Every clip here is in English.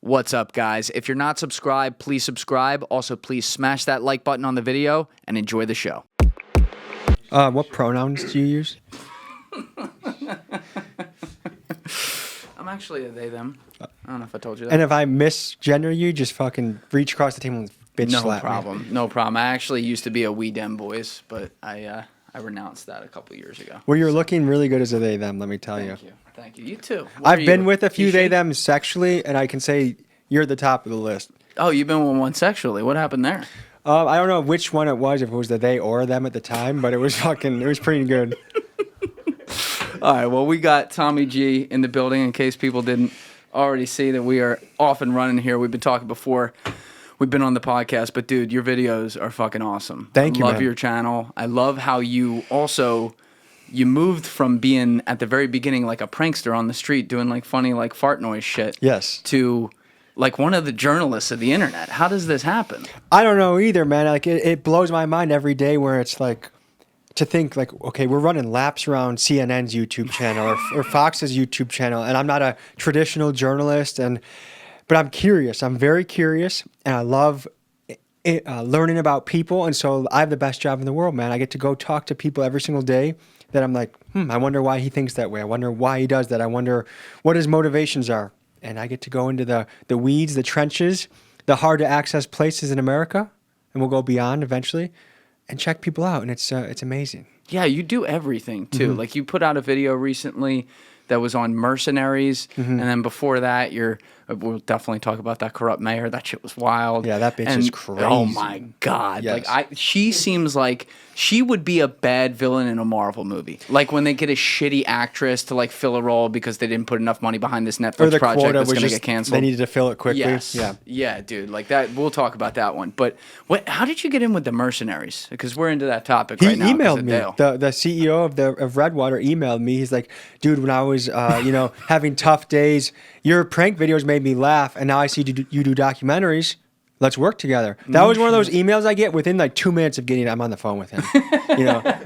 What's up, guys? If you're not subscribed, please subscribe. Also, please smash that like button on the video and enjoy the show. What pronouns do you use? I'm actually a they, them. I don't know if I told you that. And if I misgender you, just fucking reach across the table and bitch slap me. No problem. I actually used to be a we, them boys, but I renounced that a couple years ago. Well, you're looking really good as a they, them, let me tell you. Thank you. You too. I've been with a few they, them sexually, and I can say you're the top of the list. Oh, you've been with one sexually. What happened there? I don't know which one it was, if it was the they or them at the time, but it was pretty good. All right, well, we got Tommy G in the building in case people didn't already see that we are off and running here. We've been talking before. We've been on the podcast, but dude, your videos are fucking awesome. Thank you, Love man. your channel. I love how you moved from being at the very beginning like a prankster on the street doing like funny like fart noise shit. Yes. To like one of the journalists of the internet. How does this happen? I don't know either, man. Like it blows my mind every day where it's like to think like, okay, we're running laps around CNN's YouTube channel or Fox's YouTube channel, and I'm not a traditional journalist, but I'm curious. I'm very curious, and I love learning about people, and so I have the best job in the world, man. I get to go talk to people every single day that I'm like, I wonder why he thinks that way. I wonder why he does that. I wonder what his motivations are. And I get to go into the weeds, the trenches, the hard-to-access places in America, and we'll go beyond eventually, and check people out, and it's amazing. Yeah, you do everything, too. Mm-hmm. Like, you put out a video recently that was on mercenaries, and then before that, we'll definitely talk about that corrupt mayor. That shit was wild. Yeah, that bitch is crazy. Oh, my God. Yes. Like, she seems like she would be a bad villain in a Marvel movie. Like, when they get a shitty actress to, like, fill a role because they didn't put enough money behind this Netflix project that's going to get canceled. They needed to fill it quickly. Yes. Yeah, dude. Like that. We'll talk about that one. But how did you get in with the mercenaries? Because we're into that topic right now. He emailed me. The CEO of Redwater emailed me. He's like, dude, when I was having tough days, your prank videos made me laugh, and now I see you do documentaries. Let's work together. That was one of those emails I get within like 2 minutes of I'm on the phone with him.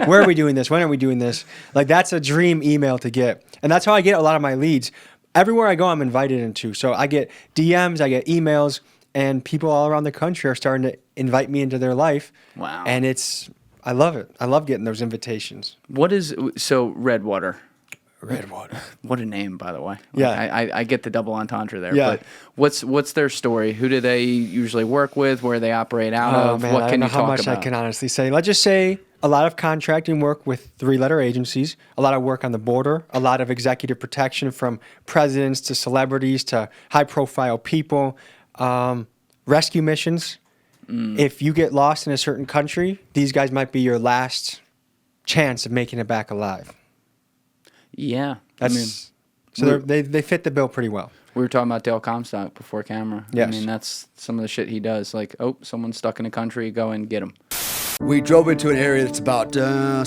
Where are we doing this? When are we doing this? Like, that's a dream email to get. And that's how I get a lot of my leads. Everywhere I go, I'm invited into. So I get DMs, I get emails, and people all around the country are starting to invite me into their life. Wow. And I love it. I love getting those invitations. Redwater? Redwater. What a name, by the way. Yeah. I get the double entendre there. Yeah. But what's their story? Who do they usually work with? Where they operate out of? Man, What can you I don't know how much about? I can honestly say. Let's just say a lot of contracting work with 3-letter agencies, a lot of work on the border, a lot of executive protection from presidents to celebrities to high-profile people, rescue missions. If you get lost in a certain country, these guys might be your last chance of making it back alive. Yeah. So they fit the bill pretty well. We were talking about Dale Comstock before camera. Yes. I mean, that's some of the shit he does. Like, someone's stuck in a country, go and get him. We drove into an area that's about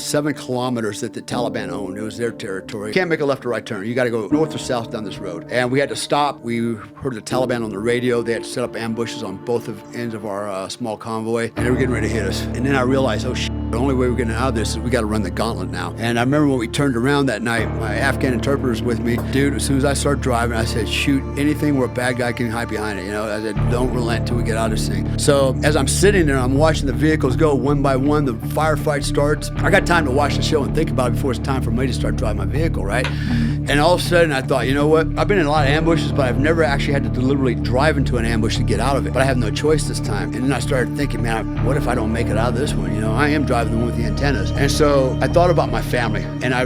7 kilometers that the Taliban owned. It was their territory. You can't make a left or right turn. You got to go north or south down this road. And we had to stop. We heard the Taliban on the radio. They had to set up ambushes on both ends of our small convoy, and they were getting ready to hit us. And then I realized, oh, shit, the only way we're getting out of this is we got to run the gauntlet now. And I remember when we turned around that night, my Afghan interpreter's with me. Dude, as soon as I started driving, I said, shoot anything where a bad guy can hide behind it. I said, don't relent until we get out of this thing. So as I'm sitting there, I'm watching the vehicles go one by one. The firefight starts. I got time to watch the show and think about it before it's time for me to start driving my vehicle, right? And all of a sudden I thought, you know what? I've been in a lot of ambushes, but I've never actually had to deliberately drive into an ambush to get out of it. But I have no choice this time. And then I started thinking, man, what if I don't make it out of this one? I am driving the one with the antennas. And so I thought about my family, and I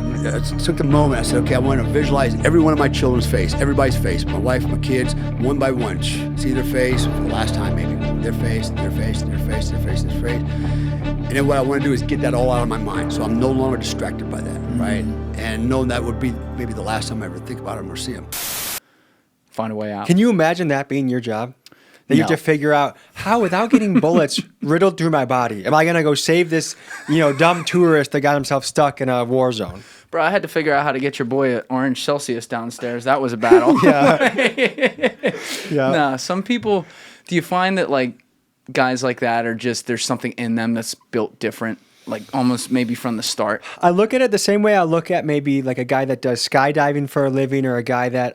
took a moment. I said, okay, I want to visualize every one of my children's face, everybody's face, my wife, my kids, one by one. See their face for the last time, maybe. Their face, their face, their face, their face, their face. And then what I want to do is get that all out of my mind, so I'm no longer distracted by that, right? And knowing that would be maybe the last time I ever think about him or see him. Find a way out. Can you imagine that being your job? That you have to figure out how, without getting bullets riddled through my body, am I going to go save this, dumb tourist that got himself stuck in a war zone? Bro, I had to figure out how to get your boy an orange Celsius downstairs. That was a battle. Yeah. Nah, some people, do you find that, like, guys like that are just, there's something in them that's built different? like almost maybe from the start? I look at it the same way I look at maybe like a guy that does skydiving for a living, or a guy that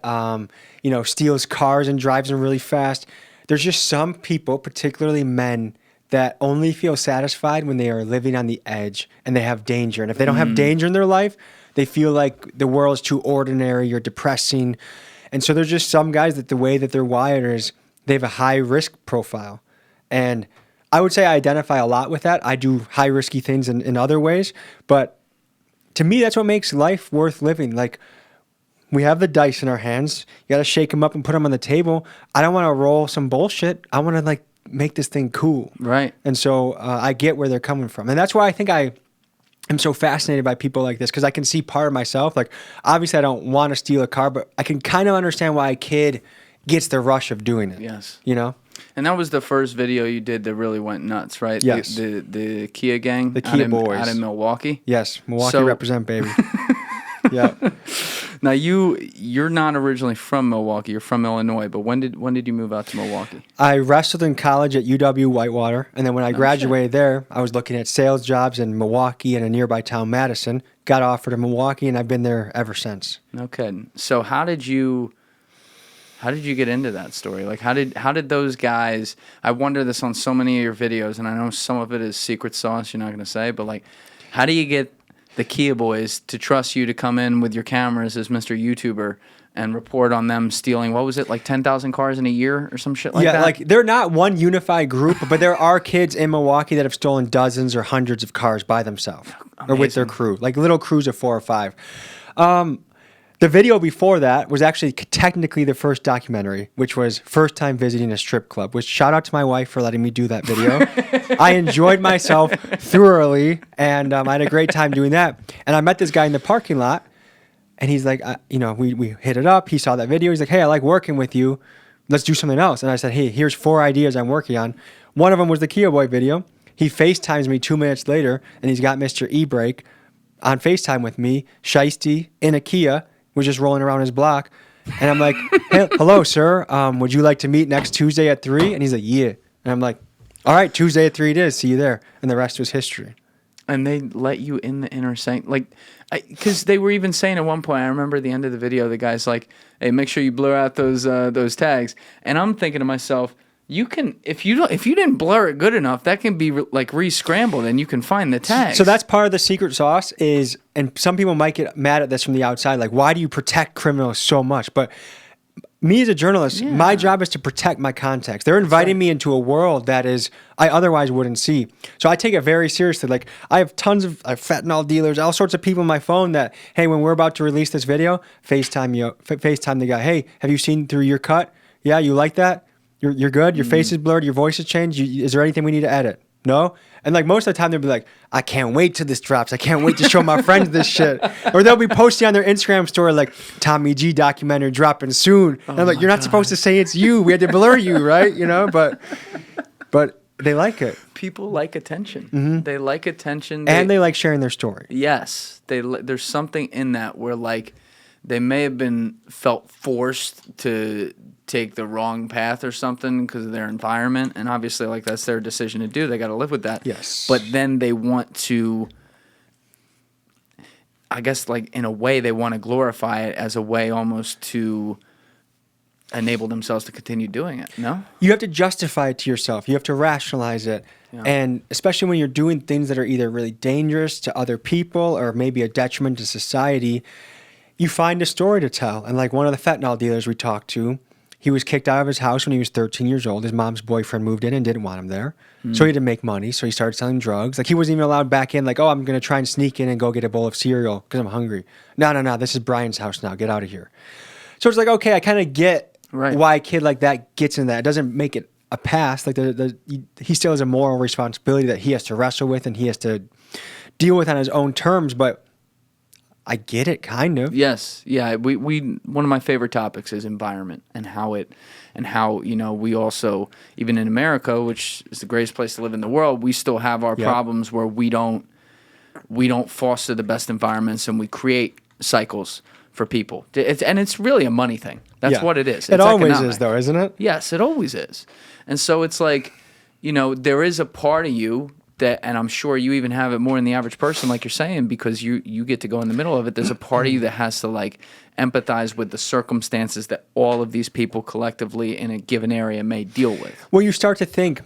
steals cars and drives them really fast. There's just some people, particularly men, that only feel satisfied when they are living on the edge and they have danger. And if they don't have danger in their life, they feel like the world is too ordinary or depressing. And so there's just some guys that the way that they're wired is they have a high risk profile. And I would say I identify a lot with that. I do high risky things in other ways. But to me, that's what makes life worth living. Like, we have the dice in our hands. You got to shake them up and put them on the table. I don't want to roll some bullshit. I want to like make this thing cool. Right. And so I get where they're coming from. And that's why I think I am so fascinated by people like this, because I can see part of myself. Like, obviously I don't want to steal a car, but I can kind of understand why a kid gets the rush of doing it. Yes. You know? And that was the first video you did that really went nuts, right? Yes. The Kia gang. The Kia boys. Out of Milwaukee. Yes. Milwaukee represent, baby. Yeah. Now you're not originally from Milwaukee. You're from Illinois. But when did you move out to Milwaukee? I wrestled in college at UW Whitewater, and then when I graduated there, I was looking at sales jobs in Milwaukee and a nearby town, Madison. Got offered in Milwaukee, and I've been there ever since. No kidding. So how did you get into that story? Like how did those guys? I wonder this on so many of your videos, and I know some of it is secret sauce. You're not going to say, but like, how do you get the Kia boys to trust you to come in with your cameras as Mr. YouTuber and report on them stealing, what was it, like 10,000 cars in a year or some shit like that? Yeah, like they're not one unified group, but there are kids in Milwaukee that have stolen dozens or hundreds of cars by themselves or with their crew, like little crews of 4 or 5. The video before that was actually technically the first documentary, which was first time visiting a strip club, which shout out to my wife for letting me do that video. I enjoyed myself thoroughly, and I had a great time doing that. And I met this guy in the parking lot, and he's like, we hit it up. He saw that video. He's like, hey, I like working with you. Let's do something else. And I said, hey, here's 4 ideas I'm working on. One of them was the Kia Boy video. He FaceTimes me 2 minutes later, and he's got Mr. E-Brake on FaceTime with me, Shiesty, in a Kia, was just rolling around his block. And I'm like, hey, hello, sir. Would you like to meet next Tuesday at 3? And he's like, yeah. And I'm like, all right, Tuesday at 3 it is. See you there. And the rest was history. And they let you in the inner sanctum, like, because they were even saying at one point, I remember at the end of the video, the guy's like, hey, make sure you blur out those tags. And I'm thinking to myself, you can, if you didn't blur it good enough, that can be like re-scrambled and you can find the tags. So that's part of the secret sauce is, and some people might get mad at this from the outside, like, why do you protect criminals so much? But me as a journalist, my job is to protect my context. They're inviting me into a world that is I otherwise wouldn't see. So I take it very seriously. Like, I have tons of fentanyl dealers, all sorts of people on my phone that, hey, when we're about to release this video, FaceTime the guy. Hey, have you seen through your cut? Yeah, you like that? You're good? Your face is blurred? Your voice has changed? Is there anything we need to edit? No? And like most of the time they'll be like, I can't wait till this drops. I can't wait to show my friends this shit. Or they'll be posting on their Instagram story like, Tommy G documentary dropping soon. And I'm like, you're not supposed to say it's you. We had to blur you, right? You know, but they like it. People like attention. Mm-hmm. They like attention. And they like sharing their story. Yes. There's something in that where like they may have been felt forced to take the wrong path or something because of their environment, and obviously like that's their decision to do. They got to live with that. Yes. But then they want to, I guess, like in a way they want to glorify it as a way almost to enable themselves to continue doing it. No? You have to justify it to yourself. You have to rationalize it. Yeah. And especially when you're doing things that are either really dangerous to other people or maybe a detriment to society, you find a story to tell. And like one of the fentanyl dealers we talked to, he was kicked out of his house when he was 13 years old. His mom's boyfriend moved in and didn't want him there. So he had to make money. So he started selling drugs. Like he wasn't even allowed back in. Like, oh, I'm going to try and sneak in and go get a bowl of cereal because I'm hungry. No. This is Brian's house now. Get out of here. So it's like, okay, I kind of get why a kid like that gets in that. It doesn't make it a pass. Like he still has a moral responsibility that he has to wrestle with and he has to deal with on his own terms. But I get it, kind of. Yes, yeah. We one of my favorite topics is environment and how we also, even in America, which is the greatest place to live in the world, we still have our problems where we don't foster the best environments and we create cycles for people. It's really a money thing. That's what it is. It always is, though, isn't it? Yes, it always is. And so it's like, there is a part of you that, and I'm sure you even have it more than the average person, like you're saying, because you get to go in the middle of it. There's a part of you that has to like empathize with the circumstances that all of these people collectively in a given area may deal with. Well, you start to think,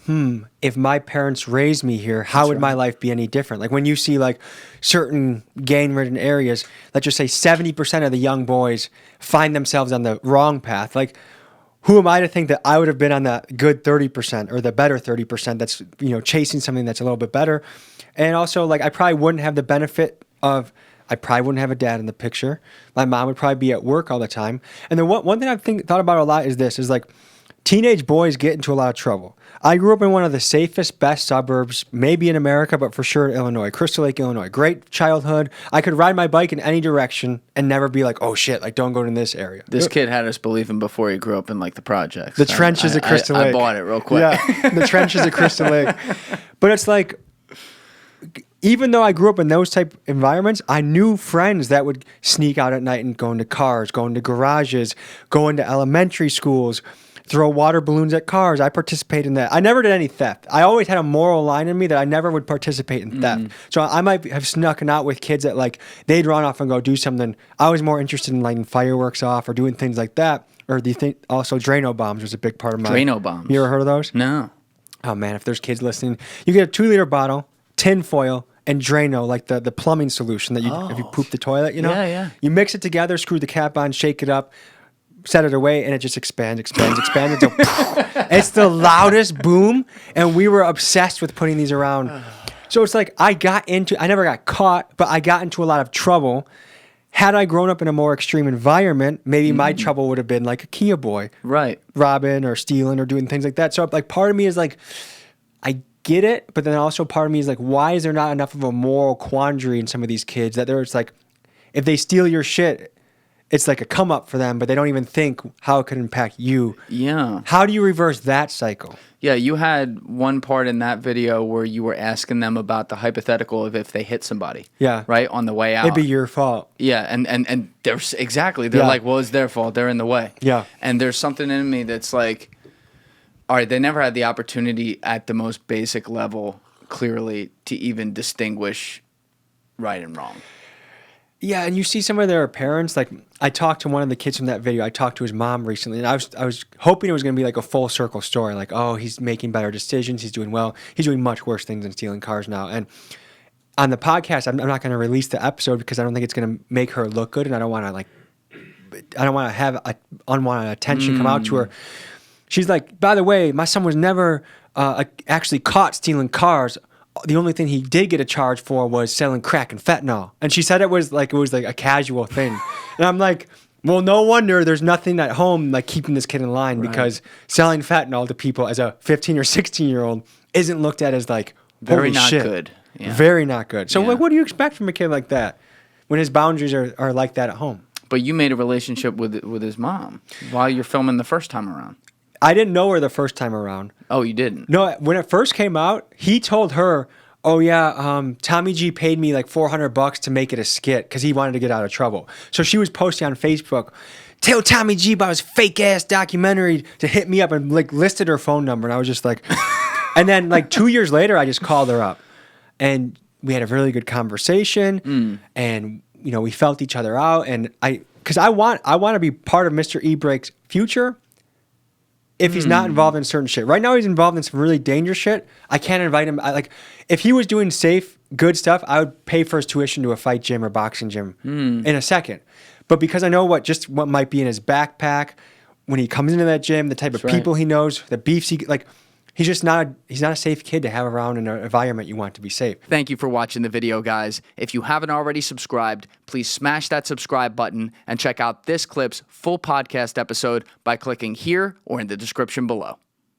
if my parents raised me here, how would my life be any different? Like when you see like certain gang-ridden areas, let's just say 70% of the young boys find themselves on the wrong path. Like, who am I to think that I would have been on the good 30% or the better 30% that's, chasing something that's a little bit better? And also, like, I probably wouldn't have the benefit of, I probably wouldn't have a dad in the picture. My mom would probably be at work all the time. And then one thing I've thought about a lot is this, is like, teenage boys get into a lot of trouble. I grew up in one of the safest, best suburbs, maybe in America, but for sure in Illinois, Crystal Lake, Illinois. Great childhood. I could ride my bike in any direction and never be like, oh shit, like don't go to this area. This kid had us believing before he grew up in like the projects. The trenches of Crystal Lake. I bought it real quick. Yeah, the trenches of Crystal Lake. But it's like, even though I grew up in those type environments, I knew friends that would sneak out at night and go into cars, go into garages, go into elementary schools, throw water balloons at cars. I participated in that. I never did any theft. I always had a moral line in me that I never would participate in theft. So I might have snuck out with kids that like they'd run off and go do something. I was more interested in lighting fireworks off or doing things like that. Or do you think also Drano bombs was a big part of mine? Drano bombs. You ever heard of those? No. Oh man, if there's kids listening, you get a 2-liter bottle, tin foil, and Drano, like the plumbing solution that if you poop the toilet, Yeah. You mix it together, screw the cap on, shake it up, set it away, and it just expands until it's the loudest boom. And we were obsessed with putting these around. So it's like I never got caught, but I got into a lot of trouble. Had I grown up in a more extreme environment, maybe my trouble would have been like a Kia boy, right? Robbing or stealing or doing things like that. So like part of me is like, I get it, but then also part of me is like, why is there not enough of a moral quandary in some of these kids that it's like, if they steal your shit, it's like a come up for them, but they don't even think how it could impact you. Yeah. How do you reverse that cycle? Yeah, you had one part in that video where you were asking them about the hypothetical of if they hit somebody. Yeah. Right? On the way out. It'd be your fault. Yeah, and there's exactly. They're like, well, it's their fault. They're in the way. Yeah. And there's something in me that's like, all right, they never had the opportunity at the most basic level, clearly, to even distinguish right and wrong. Yeah, and you see some of their parents, like I talked to one of the kids from that video. I talked to his mom recently, and I was hoping it was going to be like a full circle story, like, oh, he's making better decisions, he's doing well, he's doing much worse things than stealing cars now. And on the podcast, I'm not going to release the episode because I don't think it's going to make her look good, and I don't want to have unwanted attention come out to her. She's like, by the way, my son was never actually caught stealing cars. The only thing he did get a charge for was selling crack and fentanyl. And she said it was like a casual thing. And I'm like, well, no wonder there's nothing at home like keeping this kid in line, because selling fentanyl to people as a 15 or 16-year-old isn't looked at as like, very holy not shit. good. Yeah. Very not good. So Yeah. like, what do you expect from a kid like that when his boundaries are like that at home? But you made a relationship with his mom while you're filming the first time around. I didn't know her the first time around. Oh, you didn't? No, when it first came out, he told her, oh yeah, Tommy G paid me like $400 to make it a skit because he wanted to get out of trouble. So she was posting on Facebook, tell Tommy G about his fake ass documentary to hit me up, and like listed her phone number. And I was just like, and then like 2 years later, I just called her up and we had a really good conversation and, we felt each other out. And because I want to be part of Mr. E-Break's future. If he's not involved in certain shit. Right now he's involved in some really dangerous shit. I can't invite him. If he was doing safe, good stuff, I would pay for his tuition to a fight gym or boxing gym in a second. But because I know what might be in his backpack when he comes into that gym, the type of people he knows, the beefs he's not a safe kid to have around in an environment you want to be safe. Thank you for watching the video, guys. If you haven't already subscribed, please smash that subscribe button and check out this clip's full podcast episode by clicking here or in the description below.